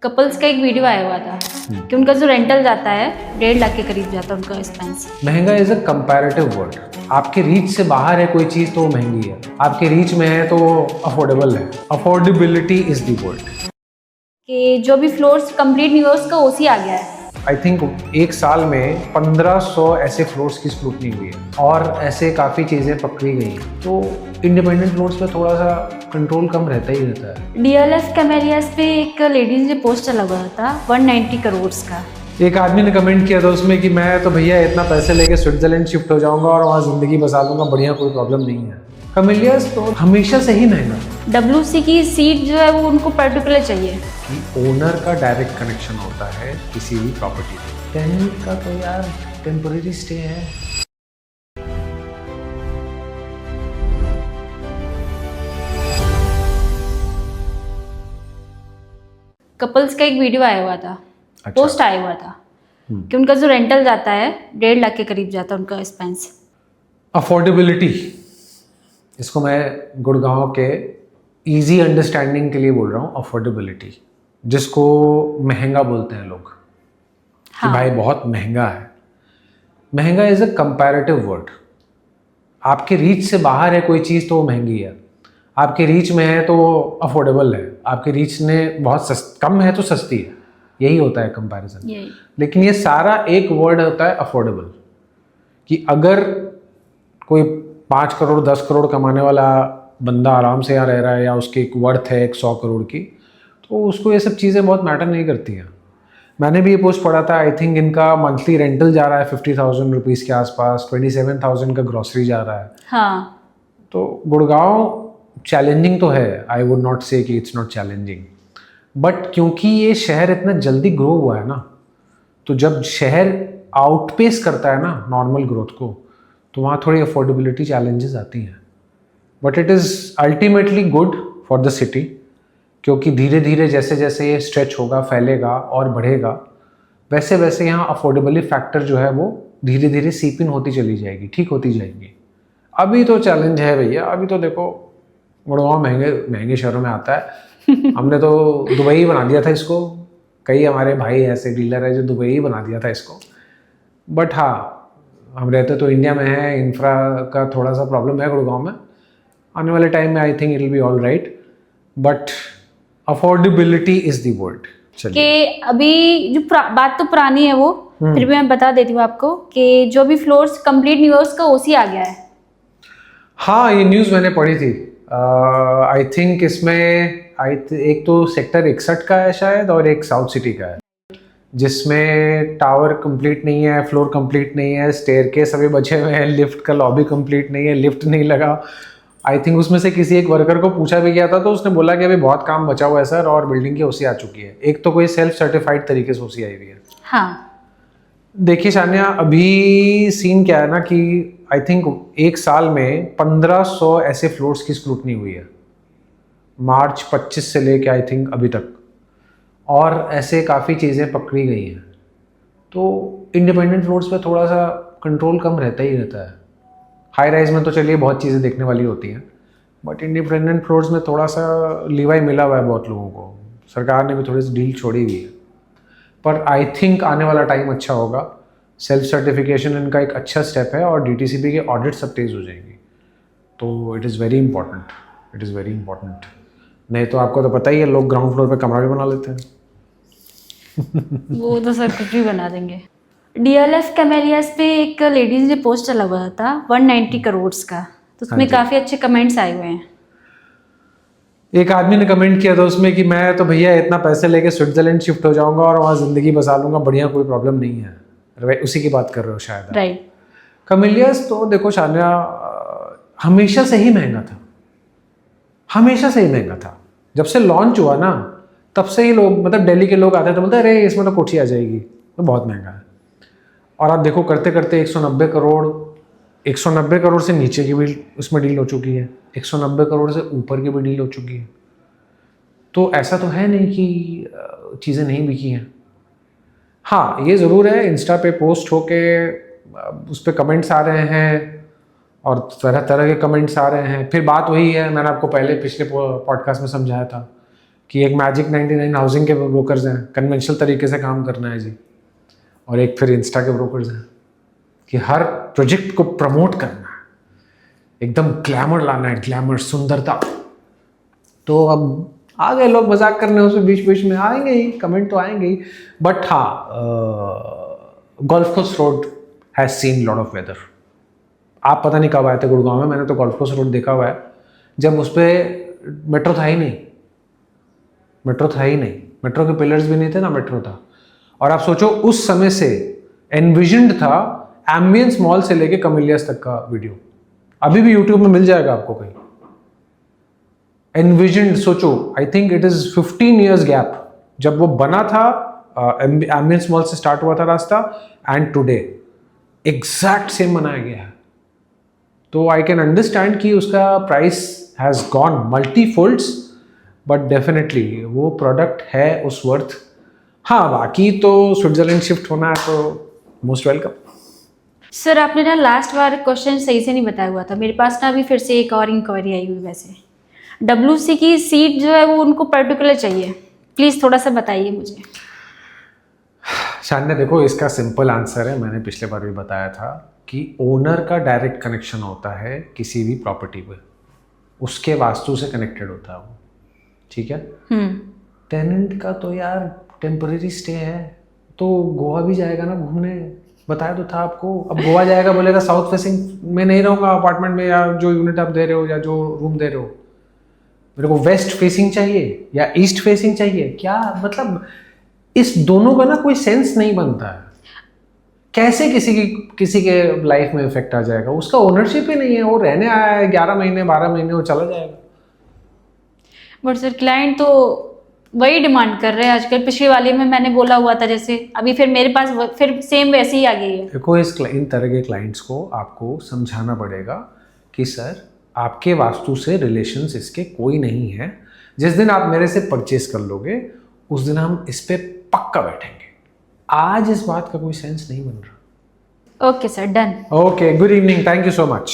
Couples का एक video आया हुआ था कि उनका जो रेंटल जाता है 1.5 लाख के करीब जाता है उनका एक्सपेंस। महंगा इज अ कंपैरेटिव वर्ड। आपके रीच से बाहर है कोई चीज़ तो वो महंगी है, आपके रीच में है तो अफोर्डेबल है। Affordability is the word. कि जो भी फ्लोर्स कंप्लीट नहीं हुआ उसका ओसी आ गया है। आई थिंक एक साल में 1500 ऐसे फ्लोर्स की स्क्रूटनी हुई है और ऐसे काफ़ी चीज़ें पकड़ी गई हैं। तो इंडिपेंडेंट फ्लोर्स पे थोड़ा सा कंट्रोल कम रहता ही रहता है। डीएलएफ कैमेलियास पे एक लेडीज ने पोस्ट चला हुआ था 190 करोड़ का। एक आदमी ने कमेंट किया था उसमें कि मैं तो भैया इतना पैसे लेके स्विट्जरलैंड शिफ्ट हो जाऊंगा और वहाँ ज़िंदगी बसा लूंगा, बढ़िया, कोई प्रॉब्लम नहीं है। कैमेलियास तो हमेशा से ही महंगा। डब्ल्यूसी की सीट जो है वो उनको पर्टिकुलर चाहिए कि ओनर का डायरेक्ट कनेक्शन होता है किसी भी प्रॉपर्टी में। टेनेंट का तो यार टेम्पररी स्टे है। कपल्स का एक वीडियो आया हुआ था, अच्छा। पोस्ट आया हुआ था कि उनका जो रेंटल जाता है 1.5 लाख के करीब जाता है उनका एक्सपेंस। अफोर्डेबिलिटी, इसको मैं गुड़गांव के इजी अंडरस्टैंडिंग के लिए बोल रहा हूँ। अफोर्डेबिलिटी, जिसको महंगा बोलते हैं लोग, कि भाई बहुत महंगा है। महंगा इज अ कंपैरेटिव वर्ड। आपके रीच से बाहर है कोई चीज़ तो वो महंगी है, आपके रीच में है तो वो अफोर्डेबल है, आपके रीच ने बहुत कम है तो सस्ती है। यही होता है कंपैरिजन। लेकिन ये सारा एक वर्ड होता है अफोर्डेबल। कि अगर कोई 5 करोड़ 10 करोड़ कमाने वाला बंदा आराम से यहाँ रह रहा है या उसकी एक वर्थ है 100 करोड़ की, तो उसको ये सब चीज़ें बहुत मैटर नहीं करती हैं। मैंने भी ये पोस्ट पढ़ा था। आई थिंक इनका मंथली रेंटल जा रहा है 50,000 रुपीज़ के आसपास, 27,000 का ग्रॉसरी जा रहा है। हाँ, तो गुड़गांव चैलेंजिंग तो है, आई वुड नॉट से कि इट्स नॉट चैलेंजिंग, बट क्योंकि ये शहर इतना जल्दी ग्रो हुआ है ना, तो जब शहर आउटपेस करता है ना नॉर्मल ग्रोथ को, तो वहाँ थोड़ी अफोर्डेबिलिटी चैलेंजेस आती हैं। But it is ultimately good for the city, क्योंकि धीरे धीरे जैसे जैसे ये स्ट्रेच होगा, फैलेगा और बढ़ेगा, वैसे वैसे यहाँ अफोर्डेबिलिटी फैक्टर जो है वो धीरे धीरे सीप इन होती चली जाएगी, ठीक होती जाएगी। अभी तो चैलेंज है भैया। अभी तो देखो गुड़गांव महंगे महंगे शहरों में आता है। हमने तो दुबई ही बना दिया था इसको। कई हमारे भाई ऐसे डीलर है जो दुबई ही बना दिया था इसको। बट हाँ, हम रहते तो इंडिया में है, इंफ्रा का थोड़ा सा प्रॉब्लम है गुड़गांव में। आने वाले टाइम में I think it will be all right, but affordability is the word. कि अभी जो बात तो पुरानी है वो, फिर भी मैं बता देती हूँ आपको कि जो भी फ्लोर्स कंप्लीट नहीं हुआ उसका ओसी आ गया है। हाँ, ये न्यूज़ मैंने पढ़ी थी। आई थिंक इसमें एक तो सेक्टर 61 का है शायद और एक साउथ सिटी का है, जिसमें टावर कंप्लीट नहीं है, फ्लोर कंप्लीट नहीं है, स्टेयरकेस अभी बचे हुए हैं, लिफ्ट का लॉबी कंप्लीट नहीं है, लिफ्ट नहीं लगा। आई थिंक उसमें से किसी एक वर्कर को पूछा भी गया था तो उसने बोला कि अभी बहुत काम बचा हुआ है सर, और बिल्डिंग की ओसी आ चुकी है। एक तो कोई सेल्फ सर्टिफाइड तरीके से ओसी आई हुई है। हाँ, देखिए शान्या, अभी सीन क्या है ना कि आई थिंक एक साल में 1500 ऐसे फ्लोर्स की स्क्रूटनी हुई है, मार्च 25 से लेके आई थिंक अभी तक, और ऐसे काफ़ी चीज़ें पकड़ी गई हैं। तो इंडिपेंडेंट फ्लोर्स पे थोड़ा सा कंट्रोल कम रहता ही रहता है। हाई राइज में तो चलिए बहुत चीज़ें देखने वाली होती हैं, बट इंडिपेंडेंट फ्लोर्स में थोड़ा सा लीवाई मिला हुआ है बहुत लोगों को। सरकार ने भी थोड़ी सी डील छोड़ी हुई है, पर आई थिंक आने वाला टाइम अच्छा होगा। सेल्फ सर्टिफिकेशन इनका एक अच्छा स्टेप है और डीटीसीपी के ऑडिट सब तेज़ हो जाएंगी। तो it is very important, it is very important. नहीं तो आपको तो पता ही है, लोग ग्राउंड फ्लोर पे कमरा भी बना लेते हैं। वो तो सर कुछ भी बना देंगे। डीएलएफ कैमेलियास पे एक लेडीज ने पोस्ट चला हुआ था 190 करोड़ का, तो उसमें काफ़ी अच्छे कमेंट्स आए हुए हैं। एक आदमी ने कमेंट किया था उसमें कि मैं तो भैया इतना पैसे लेके स्विट्जरलैंड शिफ्ट हो जाऊंगा और वहाँ ज़िंदगी बसा लूंगा, बढ़िया, कोई प्रॉब्लम नहीं है। उसी की बात कर रहे हो शायद। राइट। कैमेलियास तो देखो शान्या, हमेशा से ही महंगा था, हमेशा से ही महंगा था। जब से लॉन्च हुआ ना, तब से ही लोग, मतलब दिल्ली के लोग आते थे, बोलते अरे इसमें तो कोठी आ जाएगी, तो बहुत महंगा है। और आप देखो करते करते 190 करोड़ से नीचे की भी उसमें डील हो चुकी है, 190 करोड़ से ऊपर की भी डील हो चुकी है। तो ऐसा तो है नहीं कि चीज़ें नहीं बिकी हैं। हाँ, ये ज़रूर है, इंस्टा पे पोस्ट होके उस पर कमेंट्स आ रहे हैं और तरह तरह के कमेंट्स आ रहे हैं। फिर बात वही है, मैंने आपको पहले पिछले पॉडकास्ट में समझाया था कि एक मैजिक 99 हाउसिंग के ब्रोकर्स हैं, कन्वेंशनल तरीके से काम करना है जी, और एक फिर इंस्टा के ब्रोकर्स हैं कि हर प्रोजेक्ट को प्रमोट करना है, एकदम ग्लैमर लाना है, ग्लैमर, सुंदरता। तो अब आ गए लोग मजाक करने, उसमें बीच बीच में आएंगे ही, कमेंट तो आएंगे ही। बट हाँ, golf course road has seen lot of weather. आप पता नहीं कब आए थे गुड़गांव में, मैंने तो गोल्फ कोर्स रोड देखा हुआ है जब उस पर मेट्रो था ही नहीं, मेट्रो था ही नहीं, मेट्रो के पिलर्स भी नहीं थे ना, मेट्रो था। और आप सोचो उस समय से एनविजन्ड था एम्बियंस मॉल से लेके कमिलियस तक का वीडियो, अभी भी यूट्यूब में मिल जाएगा आपको कहीं। एनविजन्ड, सोचो, I think it is 15 years gap जब वो बना था, एम्बियंस मॉल से स्टार्ट हुआ था रास्ता, एंड टुडे एग्जैक्ट सेम बनाया गया है। तो आई कैन अंडरस्टैंड कि उसका price has gone multi folds, but definitely वो प्रोडक्ट है उस वर्थ। हाँ, बाकी तो स्विट्जरलैंड शिफ्ट होना है तो मोस्ट वेलकम। सर आपने ना लास्ट बार क्वेश्चन सही से नहीं बताया हुआ था, मेरे पास ना अभी फिर से एक और इंक्वायरी आई हुई। वैसे WC की सीट जो है वो उनको पर्टिकुलर चाहिए, प्लीज़ थोड़ा सा बताइए मुझे। शान्या देखो, इसका सिंपल आंसर है, मैंने पिछले बार भी बताया था कि ओनर का डायरेक्ट कनेक्शन होता है किसी भी प्रॉपर्टी पे, उसके वास्तु से कनेक्टेड होता है वो, ठीक है। टेनेंट का तो यार टेम्पररी स्टे है, तो गोवा भी जाएगा ना घूमने, बताया तो था आपको। अब गोवा जाएगा, बोलेगा साउथ फेसिंग में नहीं रहूँगा अपार्टमेंट में, या जो यूनिट आप दे रहे हो या जो रूम दे रहे हो, मेरे को वेस्ट फेसिंग चाहिए या ईस्ट फेसिंग चाहिए, क्या मतलब इस दोनों का ना कोई सेंस नहीं बनता है। कैसे किसी के लाइफ में इफेक्ट आ जाएगा, उसका ओनरशिप ही नहीं है, वो रहने आया है 11 महीने 12 महीने, वो चला जाएगा। बट सर क्लाइंट तो वही डिमांड कर रहे हैं आजकल, पिछले वाले में मैंने बोला हुआ था जैसे, अभी फिर मेरे पास फिर सेम वैसे ही आ गई है। देखो, इन तरह के क्लाइंट्स को आपको समझाना पड़ेगा कि सर आपके वास्तु से रिलेशंस इसके कोई नहीं है। जिस दिन आप मेरे से परचेस कर लोगे उस दिन हम इस पे पक्का बैठेंगे। आज इस बात का कोई सेंस नहीं बन रहा। Okay sir, done. Okay, good evening, thank you so much.